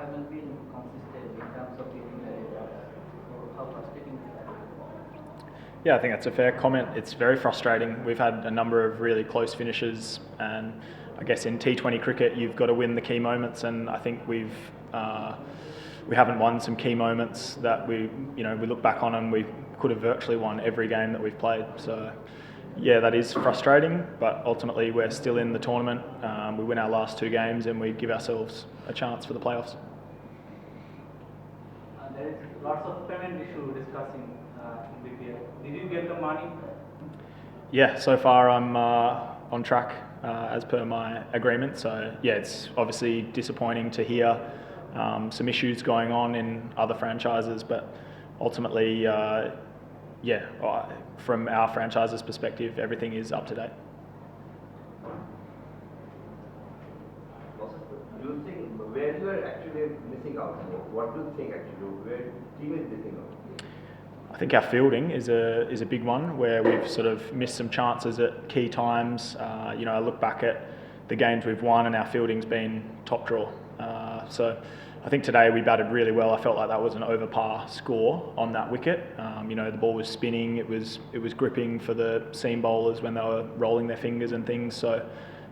haven't been consistent in terms of hitting the results. So how frustrating is that? Yeah, I think that's a fair comment. It's very frustrating. We've had a number of really close finishes, and I guess in T20 cricket you've got to win the key moments, and I think we haven't won some key moments that we look back on and we could have virtually won every game that we've played. So yeah, that is frustrating, but ultimately we're still in the tournament. We win our last two games and we give ourselves a chance for the playoffs. There is lots of payment issue discussing in BPL. Did you get the money? Yeah, so far I'm on track as per my agreement. So yeah, it's obviously disappointing to hear some issues going on in other franchises, but ultimately, from our franchise's perspective, everything is up to date. Do you think where you are actually missing out? What do you think actually where team is missing out? I think our fielding is a big one where we've sort of missed some chances at key times. I look back at the games we've won and our fielding's been top draw. So I think today we batted really well. I felt like that was an over par score on that wicket. The ball was spinning. It was gripping for the seam bowlers when they were rolling their fingers and things. So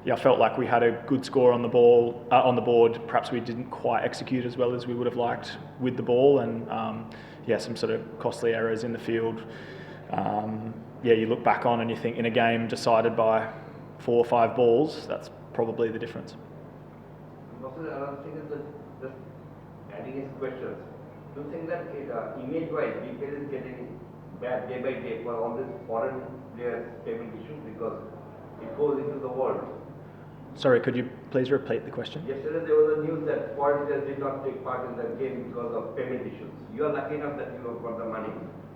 yeah, I felt like we had a good score on the board. Perhaps we didn't quite execute as well as we would have liked with the ball, and some sort of costly errors in the field. You look back on and you think in a game decided by 4 or 5 balls, that's probably the difference. Also, another thing is that just adding his questions. Do you think that image-wise, BPL is getting bad day by day for all these foreign players' payment issues because it goes into the world? Sorry, could you please repeat the question? Yesterday there was a news that foreign players did not take part in the game because of payment issues. You are lucky enough that you have got the money,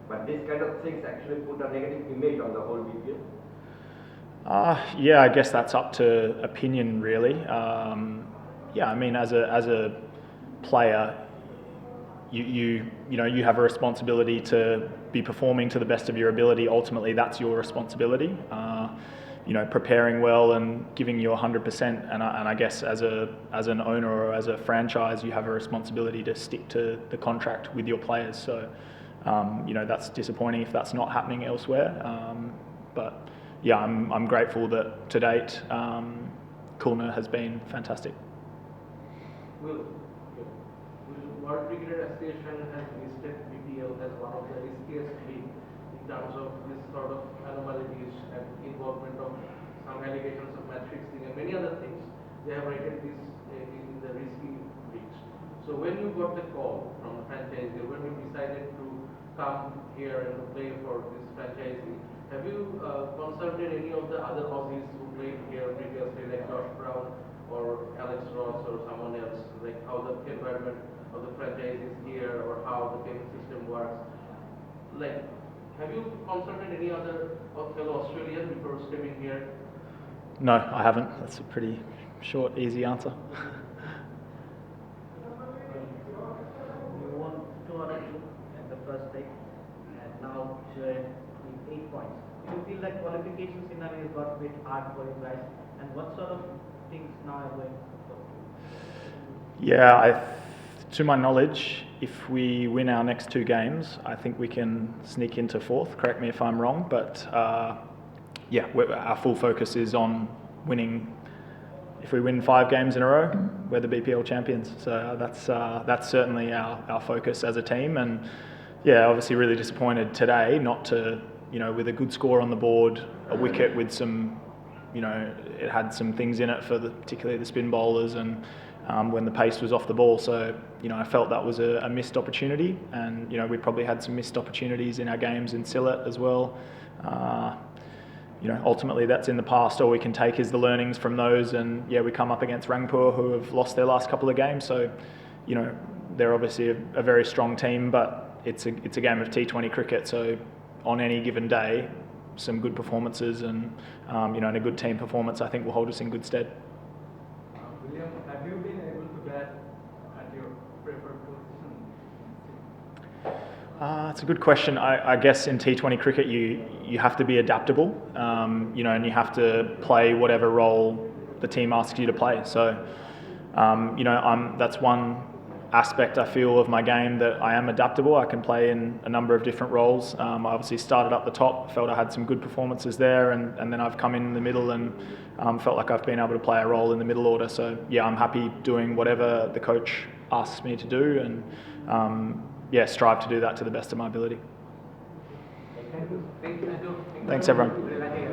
but these kind of things actually put a negative image on the whole BPL. I guess that's up to opinion, really. As a player, you have a responsibility to be performing to the best of your ability. Ultimately, that's your responsibility. Preparing well and giving you 100%. And I guess as an owner or as a franchise, you have a responsibility to stick to the contract with your players. So, that's disappointing if that's not happening elsewhere. I'm grateful that to date, Khulna has been fantastic. World Cricket Association has listed BPL as one of the riskiest league in terms of this sort of anomalies and involvement of some allegations of match fixing and many other things. They have rated this in the risky leagues. So when you got the call from the franchisee, when you decided to come here and play for this franchisee, have you consulted any of the other Aussies who played here previously, like Josh Brown or Alex Ross or someone else, like how the environment of the franchise is here or how the payment system works? Like, have you consulted any other fellow Australian before stepping here? No, I haven't. That's a pretty short, easy answer. You won 202 at the first leg, and now you're in 8 points. Do you feel like qualification scenario got a bit hard for you guys? And what sort of things now are going on? Yeah, to my knowledge, if we win our next 2 games, I think we can sneak into 4th. Correct me if I'm wrong, but our full focus is on winning. If we win 5 games in a row, we're the BPL champions. So that's certainly our focus as a team. And yeah, obviously really disappointed today not to, with a good score on the board, a wicket with some, it had some things in it for particularly the spin bowlers and when the pace was off the ball. So, I felt that was a missed opportunity, and, we probably had some missed opportunities in our games in Sylhet as well. Ultimately that's in the past. All we can take is the learnings from those, and we come up against Rangpur, who have lost their last couple of games. So, they're obviously a very strong team, but it's a game of T20 cricket. So on any given day, some good performances and and a good team performance, I think, will hold us in good stead. William, have you been able to bat at your preferred position? It's a good question. I guess in T20 cricket you have to be adaptable, and you have to play whatever role the team asks you to play. So, that's one aspect, I feel, of my game that I am adaptable. I can play in a number of different roles. I obviously started up the top, felt I had some good performances there, and then I've come in the middle and felt like I've been able to play a role in the middle order. So yeah, I'm happy doing whatever the coach asks me to do, and strive to do that to the best of my ability. Thank you. Thanks everyone.